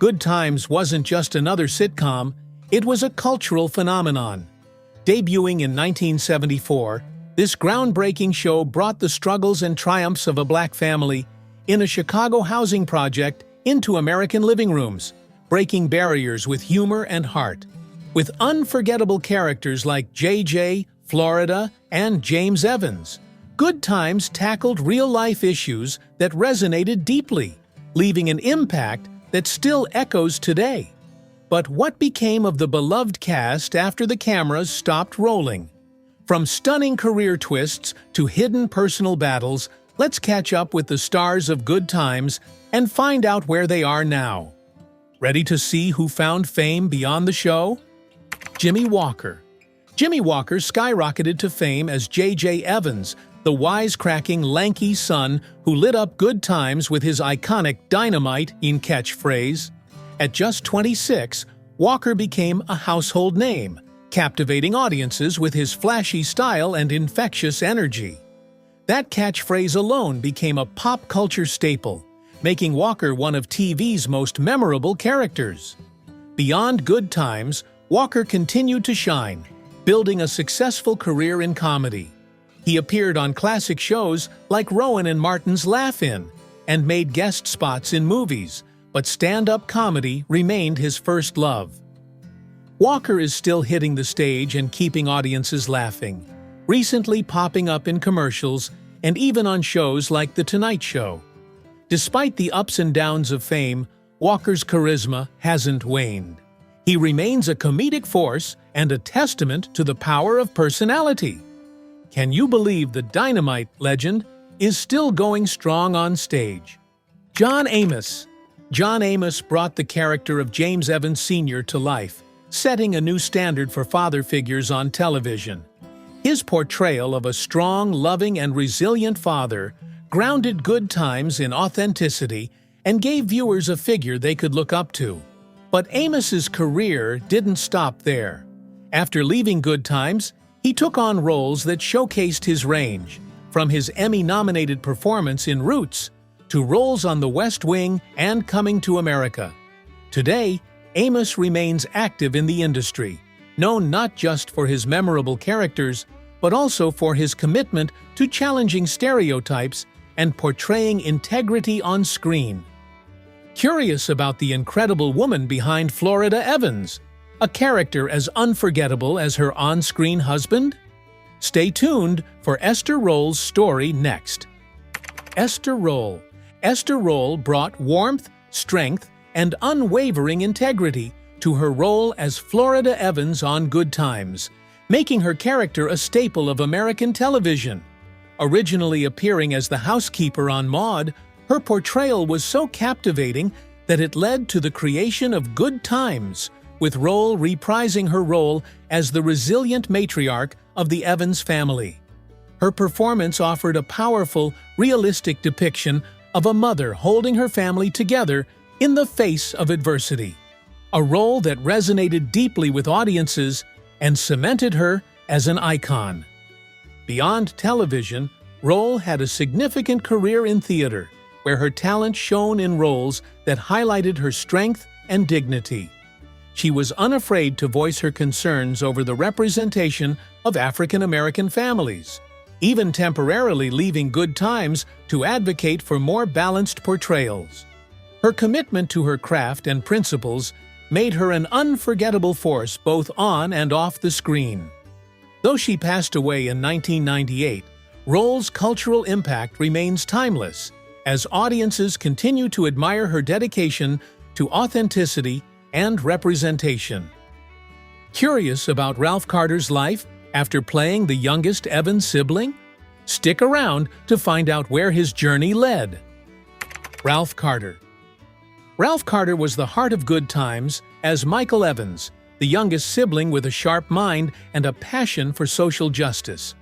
Good Times wasn't just another sitcom, it was a cultural phenomenon. Debuting in 1974, this groundbreaking show brought the struggles and triumphs of a black family in a Chicago housing project into American living rooms, breaking barriers with humor and heart. With unforgettable characters like JJ, Florida, and James Evans, Good Times tackled real-life issues that resonated deeply, leaving an impact that still echoes today. But what became of the beloved cast after the cameras stopped rolling? From stunning career twists to hidden personal battles, let's catch up with the stars of Good Times and find out where they are now. Ready to see who found fame beyond the show? Jimmy Walker. Jimmy Walker skyrocketed to fame as J.J. Evans, the wisecracking, lanky son who lit up Good Times with his iconic "dynamite" in catchphrase. At just 26, Walker became a household name, captivating audiences with his flashy style and infectious energy. That catchphrase alone became a pop culture staple, making Walker one of TV's most memorable characters. Beyond Good Times, Walker continued to shine, building a successful career in comedy. He appeared on classic shows like Rowan and Martin's Laugh-In and made guest spots in movies, but stand-up comedy remained his first love. Walker is still hitting the stage and keeping audiences laughing, recently popping up in commercials and even on shows like The Tonight Show. Despite the ups and downs of fame, Walker's charisma hasn't waned. He remains a comedic force and a testament to the power of personality. Can you believe the Dynamite legend is still going strong on stage? John Amos. John Amos brought the character of James Evans Sr. to life, setting a new standard for father figures on television. His portrayal of a strong, loving, and resilient father grounded Good Times in authenticity and gave viewers a figure they could look up to. But Amos's career didn't stop there. After leaving Good Times, he took on roles that showcased his range, from his Emmy-nominated performance in Roots to roles on The West Wing and Coming to America. Today, Amos remains active in the industry, known not just for his memorable characters, but also for his commitment to challenging stereotypes and portraying integrity on screen. Curious about the incredible woman behind Florida Evans, a character as unforgettable as her on-screen husband? Stay tuned for Esther Roll's story next. Esther Roll. Esther Roll brought warmth, strength, and unwavering integrity to her role as Florida Evans on Good Times, making her character a staple of American television. Originally appearing as the housekeeper on Maude, her portrayal was so captivating that it led to the creation of Good Times, with Roll reprising her role as the resilient matriarch of the Evans family. Her performance offered a powerful, realistic depiction of a mother holding her family together in the face of adversity, a role that resonated deeply with audiences and cemented her as an icon. Beyond television, Roll had a significant career in theater, where her talent shone in roles that highlighted her strength and dignity. She was unafraid to voice her concerns over the representation of African American families, even temporarily leaving Good Times to advocate for more balanced portrayals. Her commitment to her craft and principles made her an unforgettable force both on and off the screen. Though she passed away in 1998, Roll's cultural impact remains timeless, as audiences continue to admire her dedication to authenticity and representation. Curious about Ralph Carter's life after playing the youngest Evans sibling? Stick around to find out where his journey led. Ralph Carter. Ralph Carter was the heart of Good Times as Michael Evans, the youngest sibling with a sharp mind and a passion for social justice.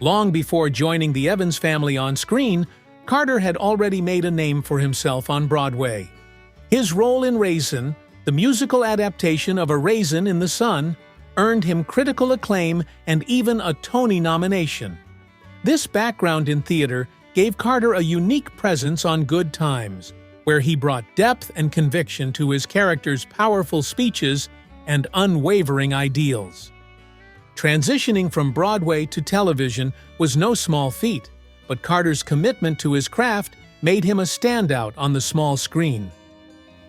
Long before joining the Evans family on screen, Carter had already made a name for himself on Broadway. His role in Raisin, the musical adaptation of A Raisin in the Sun, earned him critical acclaim and even a Tony nomination. This background in theater gave Carter a unique presence on Good Times, where he brought depth and conviction to his characters' powerful speeches and unwavering ideals. Transitioning from Broadway to television was no small feat, but Carter's commitment to his craft made him a standout on the small screen.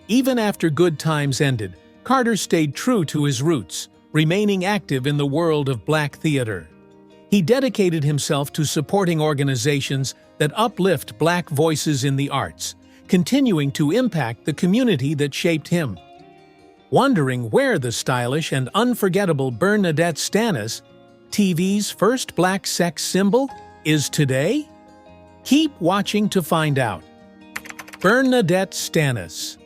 Even after Good Times ended, Carter stayed true to his roots, remaining active in the world of black theater. He dedicated himself to supporting organizations that uplift black voices in the arts, continuing to impact the community that shaped him. Wondering where the stylish and unforgettable Bernadet Stannis, TV's first black sex symbol, is today? Keep watching to find out. Bernadet Stannis.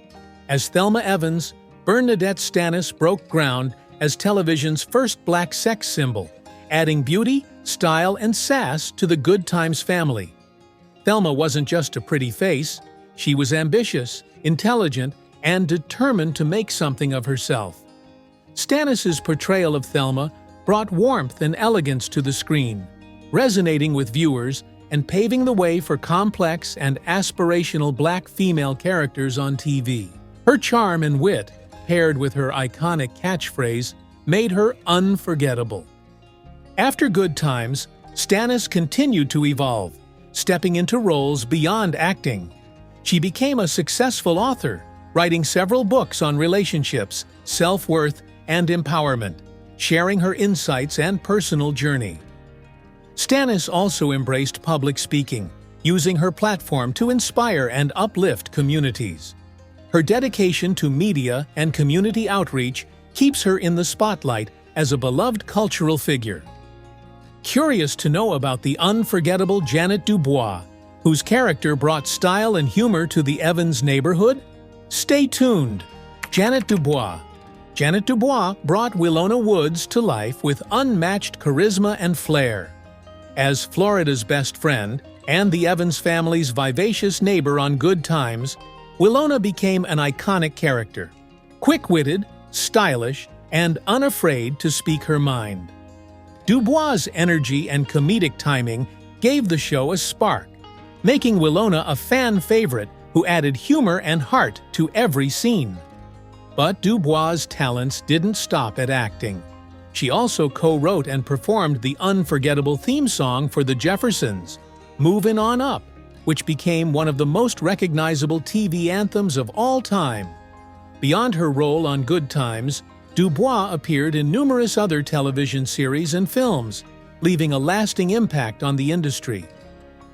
As Thelma Evans, Bernadet Stannis broke ground as television's first black sex symbol, adding beauty, style, and sass to the Good Times family. Thelma wasn't just a pretty face, she was ambitious, intelligent, and determined to make something of herself. Stannis' portrayal of Thelma brought warmth and elegance to the screen, resonating with viewers and paving the way for complex and aspirational black female characters on TV. Her charm and wit, paired with her iconic catchphrase, made her unforgettable. After Good Times, Stannis continued to evolve, stepping into roles beyond acting. She became a successful author, writing several books on relationships, self-worth, and empowerment, sharing her insights and personal journey. Stannis also embraced public speaking, using her platform to inspire and uplift communities. Her dedication to media and community outreach keeps her in the spotlight as a beloved cultural figure. Curious to know about the unforgettable Janet Dubois, whose character brought style and humor to the Evans neighborhood? Stay tuned! Janet Dubois. Janet Dubois brought Willona Woods to life with unmatched charisma and flair. As Florida's best friend and the Evans family's vivacious neighbor on Good Times, Willona became an iconic character, quick-witted, stylish, and unafraid to speak her mind. Dubois' energy and comedic timing gave the show a spark, making Willona a fan favorite who added humor and heart to every scene. But Dubois' talents didn't stop at acting. She also co-wrote and performed the unforgettable theme song for The Jeffersons, "Movin' On Up," which became one of the most recognizable TV anthems of all time. Beyond her role on Good Times, Dubois appeared in numerous other television series and films, leaving a lasting impact on the industry.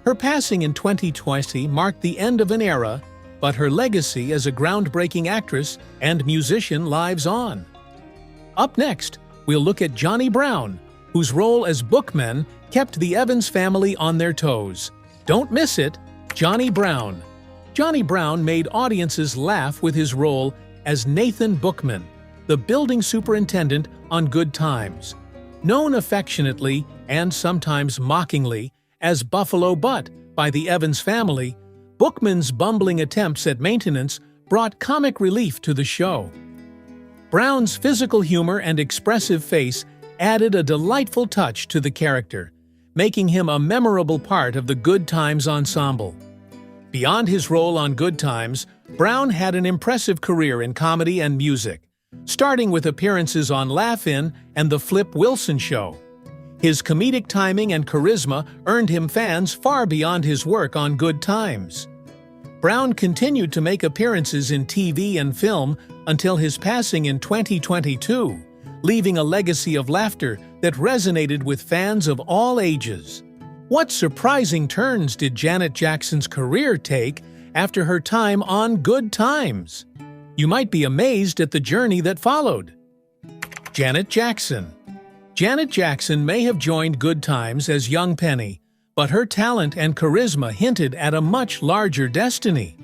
Her passing in 2020 marked the end of an era, but her legacy as a groundbreaking actress and musician lives on. Up next, we'll look at Johnny Brown, whose role as bookman kept the Evans family on their toes. Don't miss it! Johnny Brown. Johnny Brown made audiences laugh with his role as Nathan Bookman, the building superintendent on Good Times. Known affectionately and sometimes mockingly as Buffalo Butt by the Evans family, Bookman's bumbling attempts at maintenance brought comic relief to the show. Brown's physical humor and expressive face added a delightful touch to the character, making him a memorable part of the Good Times ensemble. Beyond his role on Good Times, Brown had an impressive career in comedy and music, starting with appearances on Laugh-In and The Flip Wilson Show. His comedic timing and charisma earned him fans far beyond his work on Good Times. Brown continued to make appearances in TV and film until his passing in 2022, leaving a legacy of laughter that resonated with fans of all ages. What surprising turns did Janet Jackson's career take after her time on Good Times? You might be amazed at the journey that followed. Janet Jackson. Janet Jackson may have joined Good Times as young Penny, but her talent and charisma hinted at a much larger destiny.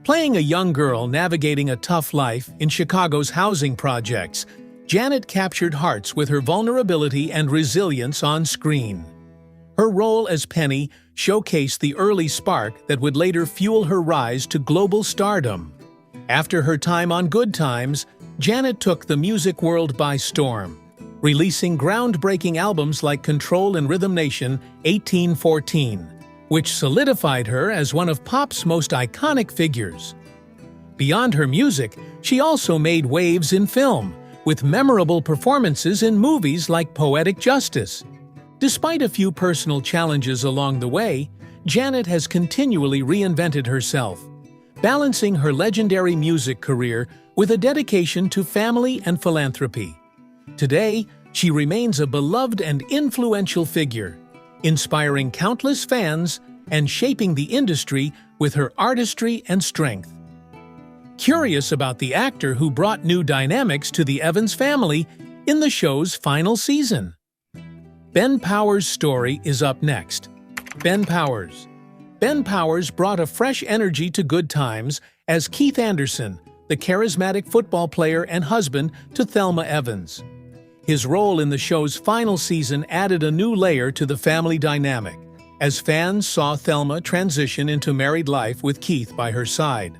Playing a young girl navigating a tough life in Chicago's housing projects, Janet captured hearts with her vulnerability and resilience on screen. Her role as Penny showcased the early spark that would later fuel her rise to global stardom. After her time on Good Times, Janet took the music world by storm, releasing groundbreaking albums like Control and Rhythm Nation 1814, which solidified her as one of pop's most iconic figures. Beyond her music, she also made waves in film, with memorable performances in movies like Poetic Justice. Despite a few personal challenges along the way, Janet has continually reinvented herself, balancing her legendary music career with a dedication to family and philanthropy. Today, she remains a beloved and influential figure, inspiring countless fans and shaping the industry with her artistry and strength. Curious about the actor who brought new dynamics to the Evans family in the show's final season? Ben Powers' story is up next. Ben Powers. Ben Powers brought a fresh energy to Good Times as Keith Anderson, the charismatic football player and husband to Thelma Evans. His role in the show's final season added a new layer to the family dynamic, as fans saw Thelma transition into married life with Keith by her side.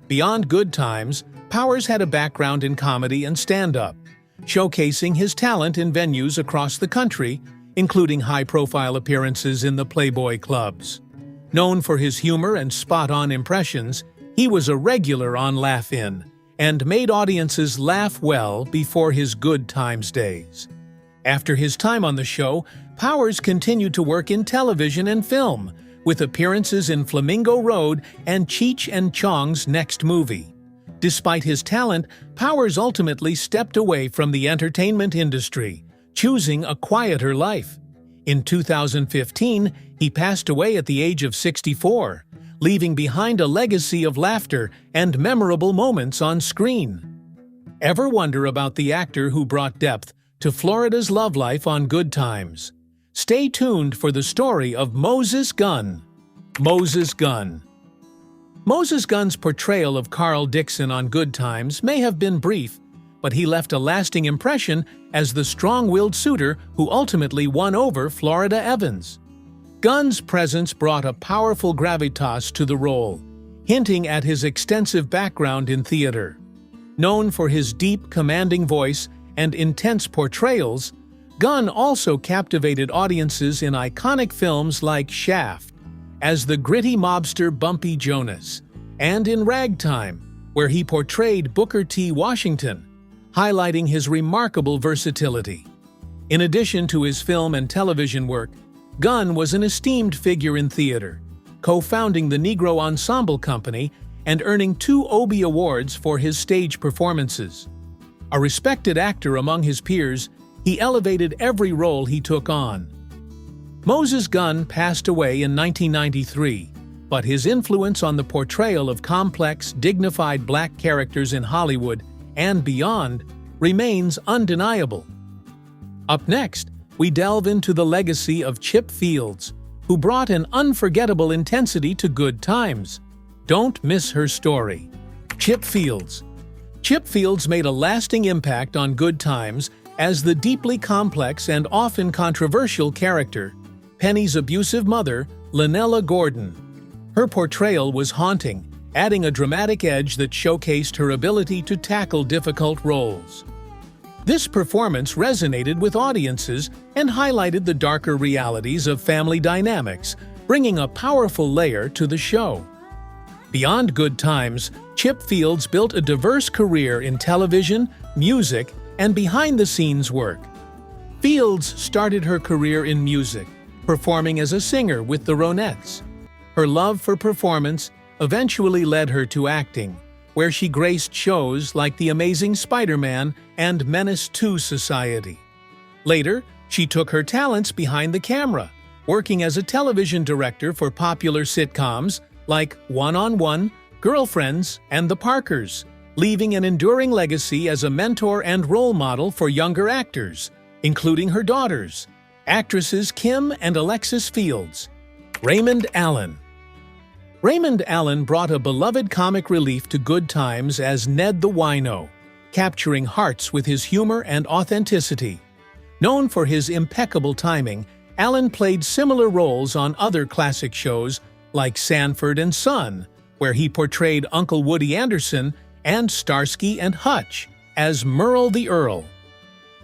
Beyond Good Times, Powers had a background in comedy and stand-up, showcasing his talent in venues across the country, including high-profile appearances in the Playboy clubs. Known for his humor and spot-on impressions, he was a regular on Laugh-In and made audiences laugh well before his Good Times days. After his time on the show, Powers continued to work in television and film, with appearances in Flamingo Road and Cheech and Chong's next movie. Despite his talent, Powers ultimately stepped away from the entertainment industry, choosing a quieter life. In 2015, he passed away at the age of 64, leaving behind a legacy of laughter and memorable moments on screen. Ever wonder about the actor who brought depth to Florida's love life on Good Times? Stay tuned for the story of Moses Gunn. Moses Gunn. Moses Gunn's portrayal of Carl Dixon on Good Times may have been brief, but he left a lasting impression as the strong-willed suitor who ultimately won over Florida Evans. Gunn's presence brought a powerful gravitas to the role, hinting at his extensive background in theater. Known for his deep, commanding voice and intense portrayals, Gunn also captivated audiences in iconic films like Shaft, as the gritty mobster Bumpy Jonas, and in Ragtime, where he portrayed Booker T. Washington, highlighting his remarkable versatility. In addition to his film and television work, Gunn was an esteemed figure in theater, co-founding the Negro Ensemble Company and earning 2 Obie Awards for his stage performances. A respected actor among his peers, he elevated every role he took on. Moses Gunn passed away in 1993, but his influence on the portrayal of complex, dignified black characters in Hollywood and beyond remains undeniable. Up next, we delve into the legacy of Chip Fields, who brought an unforgettable intensity to Good Times. Don't miss her story. Chip Fields. Chip Fields made a lasting impact on Good Times as the deeply complex and often controversial character, Penny's abusive mother, Lynella Gordon. Her portrayal was haunting, adding a dramatic edge that showcased her ability to tackle difficult roles. This performance resonated with audiences and highlighted the darker realities of family dynamics, bringing a powerful layer to the show. Beyond Good Times, Chip Fields built a diverse career in television, music, and behind-the-scenes work. Fields started her career in music, performing as a singer with the Ronettes. Her love for performance eventually led her to acting, where she graced shows like The Amazing Spider-Man and Menace II Society. Later, she took her talents behind the camera, working as a television director for popular sitcoms like One-on-One, Girlfriends, and The Parkers, leaving an enduring legacy as a mentor and role model for younger actors, including her daughters, actresses Kim and Alexis Fields. Raymond Allen. Raymond Allen brought a beloved comic relief to Good Times as Ned the Wino, capturing hearts with his humor and authenticity. Known for his impeccable timing, Allen played similar roles on other classic shows like Sanford and Son, where he portrayed Uncle Woody Anderson, and Starsky and Hutch as Merle the Earl.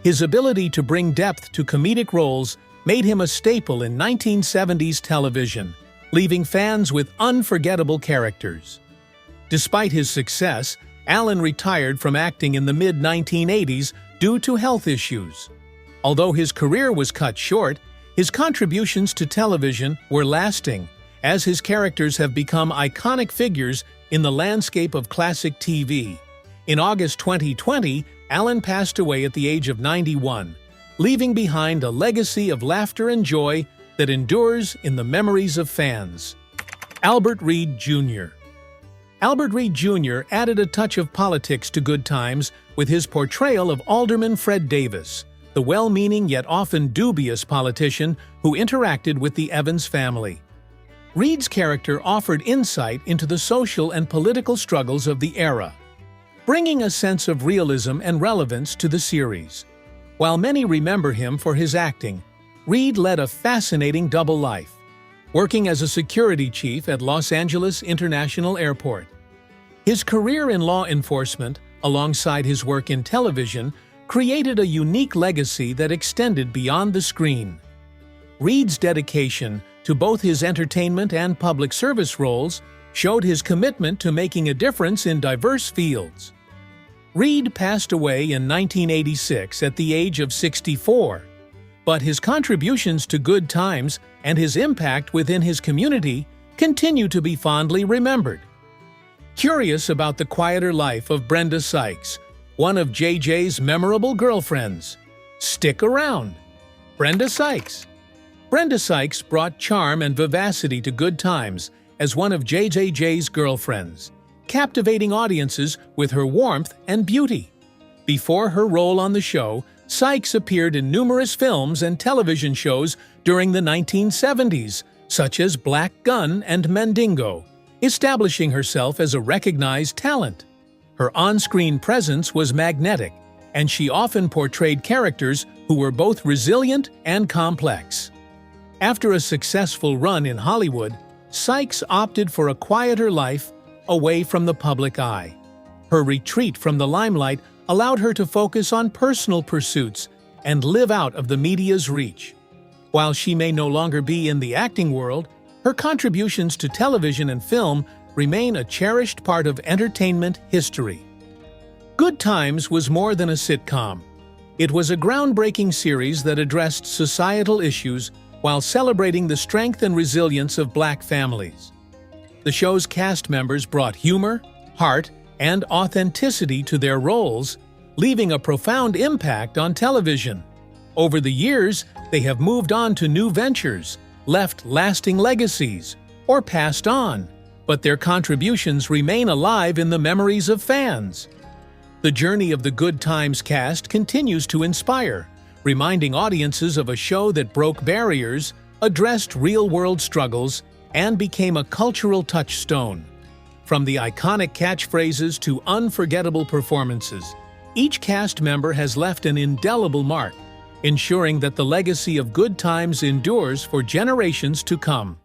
His ability to bring depth to comedic roles made him a staple in 1970s television, leaving fans with unforgettable characters. Despite his success, Allen retired from acting in the mid-1980s due to health issues. Although his career was cut short, his contributions to television were lasting, as his characters have become iconic figures in the landscape of classic TV. In August 2020, Allen passed away at the age of 91, leaving behind a legacy of laughter and joy that endures in the memories of fans. Albert Reed Jr. Albert Reed Jr. added a touch of politics to Good Times with his portrayal of Alderman Fred Davis, the well-meaning yet often dubious politician who interacted with the Evans family. Reed's character offered insight into the social and political struggles of the era, bringing a sense of realism and relevance to the series. While many remember him for his acting, Reed led a fascinating double life, working as a security chief at Los Angeles International Airport. His career in law enforcement, alongside his work in television, created a unique legacy that extended beyond the screen. Reed's dedication to both his entertainment and public service roles showed his commitment to making a difference in diverse fields. Reed passed away in 1986 at the age of 64, but his contributions to Good Times and his impact within his community continue to be fondly remembered. Curious about the quieter life of Brenda Sykes, one of JJ's memorable girlfriends? Stick around! Brenda Sykes. Brenda Sykes brought charm and vivacity to Good Times as one of JJ's girlfriends, captivating audiences with her warmth and beauty. Before her role on the show, Sykes appeared in numerous films and television shows during the 1970s, such as Black Gun and Mandingo, establishing herself as a recognized talent. Her on-screen presence was magnetic, and she often portrayed characters who were both resilient and complex. After a successful run in Hollywood, Sykes opted for a quieter life away from the public eye. Her retreat from the limelight allowed her to focus on personal pursuits and live out of the media's reach. While she may no longer be in the acting world, her contributions to television and film remain a cherished part of entertainment history. Good Times was more than a sitcom. It was a groundbreaking series that addressed societal issues while celebrating the strength and resilience of Black families. The show's cast members brought humor, heart, and authenticity to their roles, leaving a profound impact on television. Over the years, they have moved on to new ventures, left lasting legacies, or passed on, but their contributions remain alive in the memories of fans. The journey of the Good Times cast continues to inspire, reminding audiences of a show that broke barriers, addressed real-world struggles, and became a cultural touchstone. From the iconic catchphrases to unforgettable performances, each cast member has left an indelible mark, ensuring that the legacy of Good Times endures for generations to come.